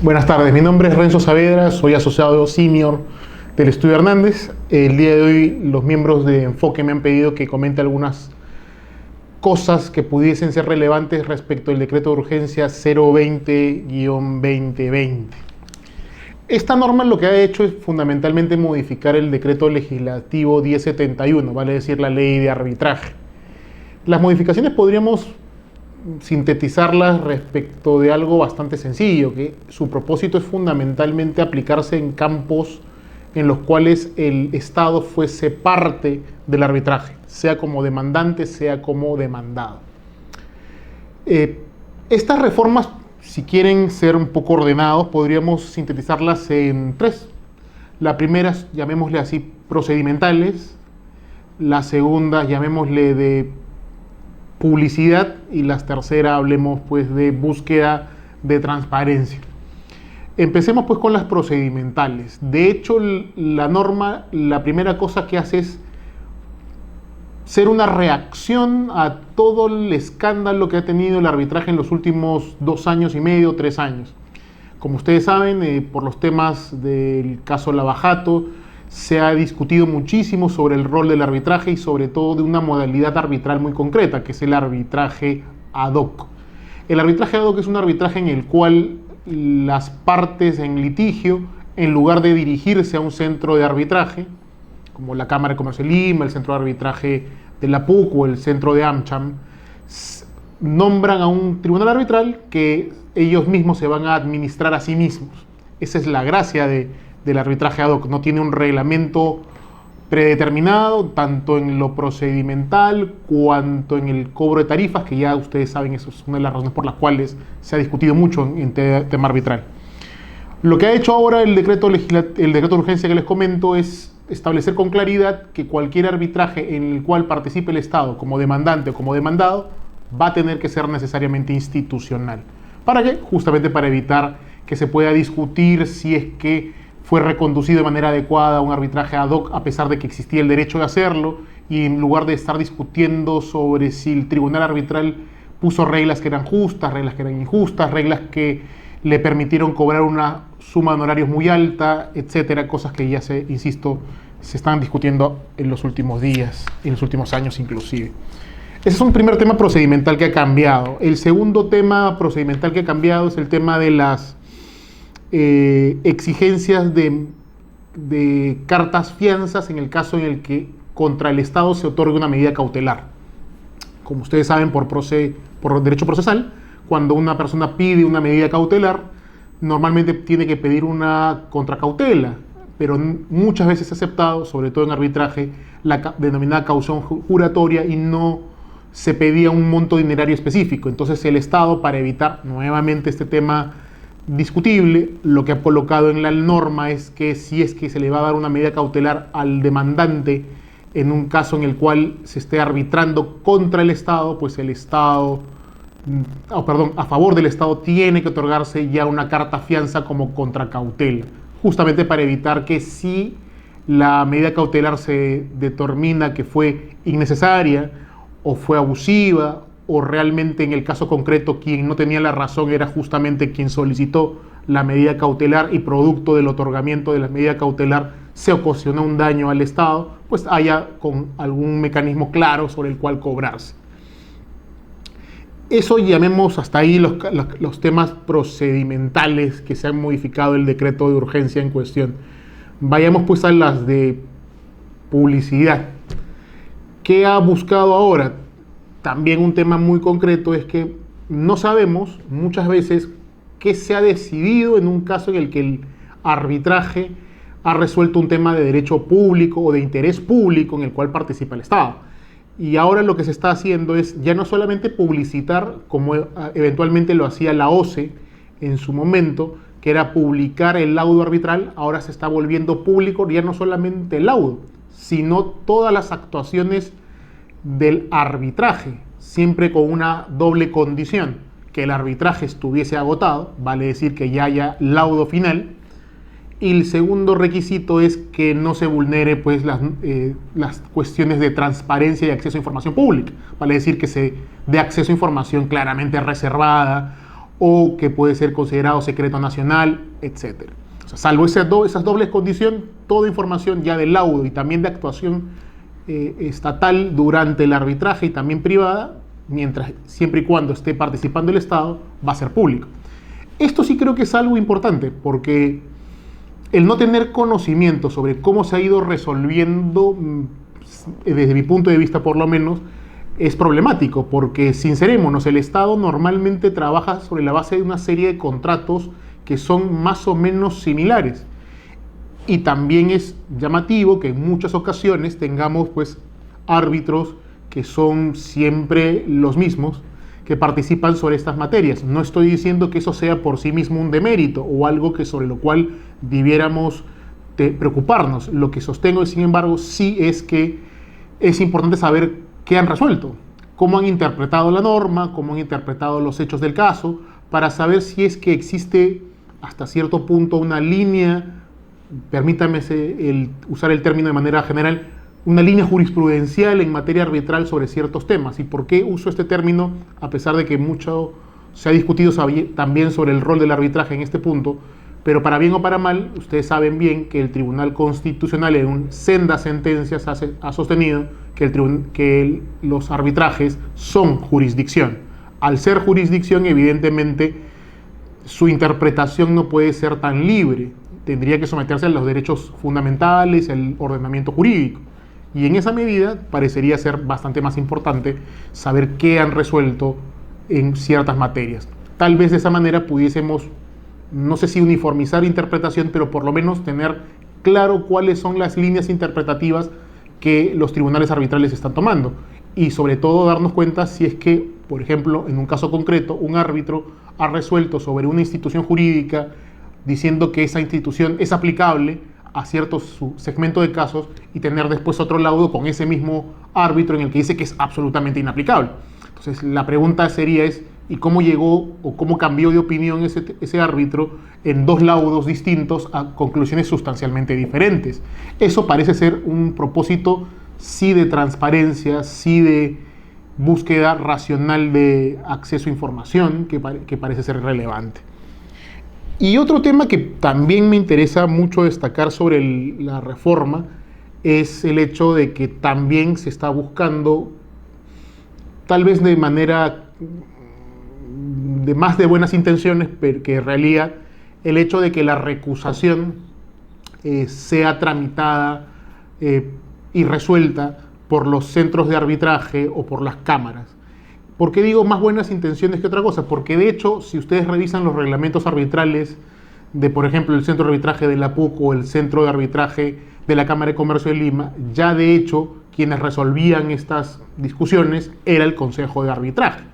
Buenas tardes, mi nombre es Renzo Saavedra, soy asociado senior del Estudio Hernández. El día de hoy los miembros de Enfoque me han pedido que comente algunas cosas que pudiesen ser relevantes respecto al decreto de urgencia 020-2020. Esta norma lo que ha hecho es fundamentalmente modificar el decreto legislativo 1071, vale decir la ley de arbitraje. Las modificaciones podríamos sintetizarlas respecto de algo bastante sencillo, que su propósito es fundamentalmente aplicarse en campos en los cuales el Estado fuese parte del arbitraje, sea como demandante, sea como demandado. Estas reformas, si quieren ser un poco ordenados, podríamos sintetizarlas en tres. La primera, llamémosle así, procedimentales. La segunda, llamémosle de publicidad, y la tercera hablemos pues de búsqueda de transparencia. Empecemos pues con las procedimentales. De hecho, la norma, la primera cosa que hace es ser una reacción a todo el escándalo que ha tenido el arbitraje en los últimos 2 años y medio, 3 años. Como ustedes saben, por los temas del caso Lava Jato, se ha discutido muchísimo sobre el rol del arbitraje y sobre todo de una modalidad arbitral muy concreta, que es el arbitraje ad hoc. El arbitraje ad hoc es un arbitraje en el cual las partes en litigio, en lugar de dirigirse a un centro de arbitraje, como la Cámara de Comercio de Lima, el centro de arbitraje de la PUC o el centro de AmCham, nombran a un tribunal arbitral que ellos mismos se van a administrar a sí mismos. Esa es la gracia del arbitraje ad hoc. No tiene un reglamento predeterminado, tanto en lo procedimental cuanto en el cobro de tarifas, que ya ustedes saben, eso es una de las razones por las cuales se ha discutido mucho en tema arbitral. Lo que ha hecho ahora el decreto de urgencia que les comento es establecer con claridad que cualquier arbitraje en el cual participe el Estado como demandante o como demandado va a tener que ser necesariamente institucional. ¿Para qué? Justamente para evitar que se pueda discutir si es que fue reconducido de manera adecuada un arbitraje ad hoc a pesar de que existía el derecho de hacerlo, y en lugar de estar discutiendo sobre si el tribunal arbitral puso reglas que eran justas, reglas que eran injustas, reglas que le permitieron cobrar una suma de honorarios muy alta, etcétera, cosas que ya insisto, se están discutiendo en los últimos días, en los últimos años inclusive. Ese es un primer tema procedimental que ha cambiado. El segundo tema procedimental que ha cambiado es el tema de las exigencias de cartas fianzas en el caso en el que contra el Estado se otorgue una medida cautelar. Como ustedes saben, por derecho procesal, cuando una persona pide una medida cautelar, normalmente tiene que pedir una contracautela, pero muchas veces se ha aceptado, sobre todo en arbitraje, la denominada caución juratoria, y no se pedía un monto dinerario específico. Entonces el Estado, para evitar nuevamente este tema discutible, lo que ha colocado en la norma es que si es que se le va a dar una medida cautelar al demandante en un caso en el cual se esté arbitrando contra el Estado, pues el Estado, a favor del Estado, tiene que otorgarse ya una carta fianza como contracautela, justamente para evitar que si la medida cautelar se determina que fue innecesaria o fue abusiva, o realmente en el caso concreto quien no tenía la razón era justamente quien solicitó la medida cautelar y producto del otorgamiento de la medida cautelar se ocasionó un daño al Estado, pues haya con algún mecanismo claro sobre el cual cobrarse. Eso llamemos hasta ahí los temas procedimentales que se han modificado el decreto de urgencia en cuestión. Vayamos pues a las de publicidad. ¿Qué ha buscado ahora? También un tema muy concreto es que no sabemos muchas veces qué se ha decidido en un caso en el que el arbitraje ha resuelto un tema de derecho público o de interés público en el cual participa el Estado. Y ahora lo que se está haciendo es ya no solamente publicitar, como eventualmente lo hacía la OCE en su momento, que era publicar el laudo arbitral. Ahora se está volviendo público ya no solamente el laudo, sino todas las actuaciones del arbitraje, siempre con una doble condición: que el arbitraje estuviese agotado, vale decir que ya haya laudo final, y el segundo requisito es que no se vulnere pues las cuestiones de transparencia y acceso a información pública, vale decir que se dé acceso a información claramente reservada o que puede ser considerado secreto nacional, etc. O sea, salvo esas dobles condiciones, toda información ya del laudo y también de actuación estatal durante el arbitraje y también privada, siempre y cuando esté participando el Estado, va a ser público. Esto sí creo que es algo importante, porque el no tener conocimiento sobre cómo se ha ido resolviendo, desde mi punto de vista por lo menos, es problemático, porque sincerémonos, el Estado normalmente trabaja sobre la base de una serie de contratos que son más o menos similares. Y también es llamativo que en muchas ocasiones tengamos pues árbitros que son siempre los mismos que participan sobre estas materias. No estoy diciendo que eso sea por sí mismo un demérito o algo sobre lo cual debiéramos preocuparnos. Lo que sostengo, sin embargo, sí es que es importante saber qué han resuelto, cómo han interpretado la norma, cómo han interpretado los hechos del caso, para saber si es que existe hasta cierto punto una línea, permítame usar el término de manera general, una línea jurisprudencial en materia arbitral sobre ciertos temas. ¿Y por qué uso este término? A pesar de que mucho se ha discutido también sobre el rol del arbitraje en este punto, pero para bien o para mal, ustedes saben bien que el Tribunal Constitucional en sendas sentencias ha sostenido que los arbitrajes son jurisdicción. Al ser jurisdicción, evidentemente, su interpretación no puede ser tan libre. Tendría que someterse a los derechos fundamentales, al ordenamiento jurídico. Y en esa medida parecería ser bastante más importante saber qué han resuelto en ciertas materias. Tal vez de esa manera pudiésemos, no sé si uniformizar interpretación, pero por lo menos tener claro cuáles son las líneas interpretativas que los tribunales arbitrales están tomando. Y sobre todo darnos cuenta si es que, por ejemplo, en un caso concreto, un árbitro ha resuelto sobre una institución jurídica diciendo que esa institución es aplicable a cierto segmento de casos y tener después otro laudo con ese mismo árbitro en el que dice que es absolutamente inaplicable. Entonces la pregunta sería ¿y cómo llegó o cómo cambió de opinión ese árbitro en dos laudos distintos a conclusiones sustancialmente diferentes? Eso parece ser un propósito sí de transparencia, sí de búsqueda racional de acceso a información que parece ser relevante. Y otro tema que también me interesa mucho destacar sobre la reforma es el hecho de que también se está buscando, tal vez de manera de más de buenas intenciones, pero que en realidad el hecho de que la recusación sea tramitada y resuelta por los centros de arbitraje o por las cámaras. ¿Por qué digo más buenas intenciones que otra cosa? Porque de hecho, si ustedes revisan los reglamentos arbitrales de, por ejemplo, el Centro de Arbitraje de la PUC o el Centro de Arbitraje de la Cámara de Comercio de Lima, ya de hecho, quienes resolvían estas discusiones era el Consejo de Arbitraje.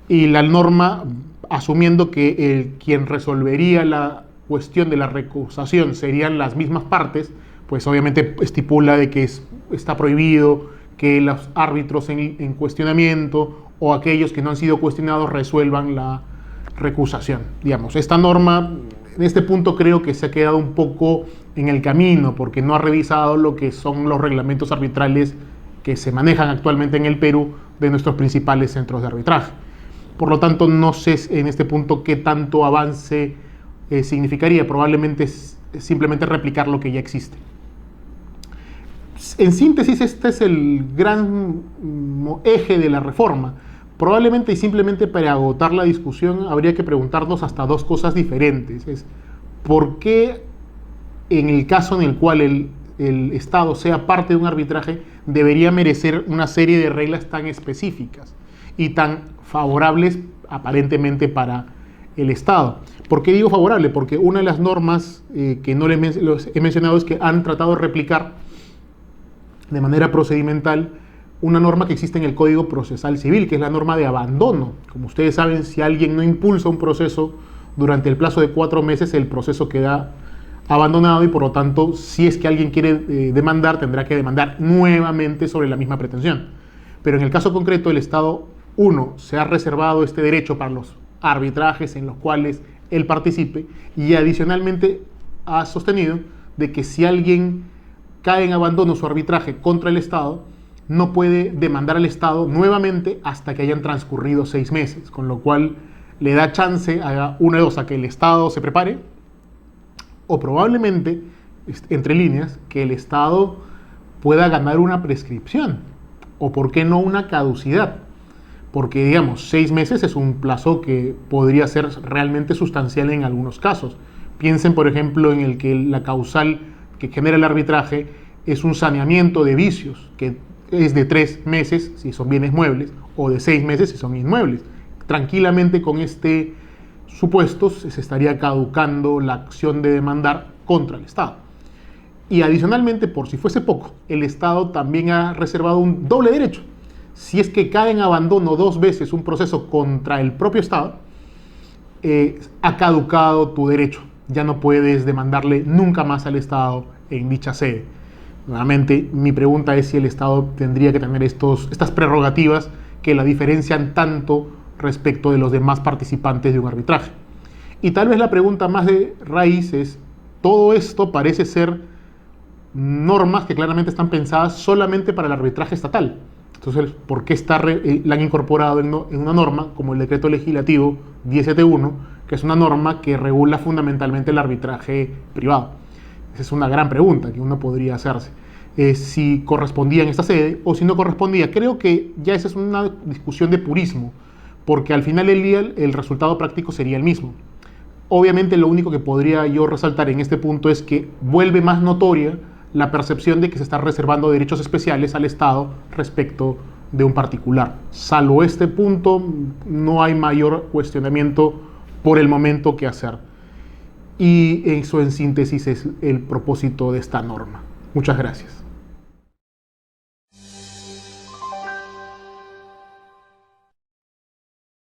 Y la norma, asumiendo que quien resolvería la cuestión de la recusación serían las mismas partes, pues obviamente estipula de que está prohibido que los árbitros en cuestionamiento o aquellos que no han sido cuestionados resuelvan la recusación. Digamos, esta norma, en este punto creo que se ha quedado un poco en el camino porque no ha revisado lo que son los reglamentos arbitrales que se manejan actualmente en el Perú de nuestros principales centros de arbitraje. Por lo tanto, no sé en este punto qué tanto avance significaría. Probablemente es simplemente replicar lo que ya existe. En síntesis, este es el gran eje de la reforma. Probablemente y simplemente para agotar la discusión habría que preguntarnos hasta dos cosas diferentes. Es, ¿por qué en el caso en el cual el Estado sea parte de un arbitraje debería merecer una serie de reglas tan específicas y tan favorables aparentemente para el Estado? ¿Por qué digo favorable? Porque una de las normas que no les he mencionado es que han tratado de replicar de manera procedimental una norma que existe en el Código Procesal Civil, que es la norma de abandono. Como ustedes saben, si alguien no impulsa un proceso durante el plazo de 4 meses, el proceso queda abandonado y por lo tanto, si es que alguien quiere demandar, tendrá que demandar nuevamente sobre la misma pretensión. Pero en el caso concreto, el Estado, se ha reservado este derecho para los arbitrajes en los cuales él participe y adicionalmente ha sostenido de que si alguien cae en abandono su arbitraje contra el Estado, no puede demandar al Estado nuevamente hasta que hayan transcurrido 6 meses, con lo cual le da chance a una de dos, a que el Estado se prepare, o probablemente, entre líneas, que el Estado pueda ganar una prescripción, o por qué no una caducidad. Porque, digamos, 6 meses es un plazo que podría ser realmente sustancial en algunos casos. Piensen, por ejemplo, en el que la causal que genera el arbitraje es un saneamiento de vicios, que es de 3 meses si son bienes muebles, o de 6 meses si son inmuebles. Tranquilamente con este supuesto se estaría caducando la acción de demandar contra el Estado. Y adicionalmente, por si fuese poco, el Estado también ha reservado un doble derecho. Si es que cae en abandono 2 veces un proceso contra el propio Estado, ha caducado tu derecho. Ya no puedes demandarle nunca más al Estado en dicha sede. Nuevamente, mi pregunta es si el Estado tendría que tener estas prerrogativas que la diferencian tanto respecto de los demás participantes de un arbitraje. Y tal vez la pregunta más de raíz es, todo esto parece ser normas que claramente están pensadas solamente para el arbitraje estatal. Entonces, ¿por qué la han incorporado en una norma como el decreto legislativo 1071, que es una norma que regula fundamentalmente el arbitraje privado? Esa es una gran pregunta que uno podría hacerse. Si correspondía en esta sede o si no correspondía. Creo que ya esa es una discusión de purismo, porque al final del día el resultado práctico sería el mismo. Obviamente lo único que podría yo resaltar en este punto es que vuelve más notoria la percepción de que se están reservando derechos especiales al Estado respecto de un particular. Salvo este punto, no hay mayor cuestionamiento por el momento que hacer. Y eso en síntesis es el propósito de esta norma. Muchas gracias.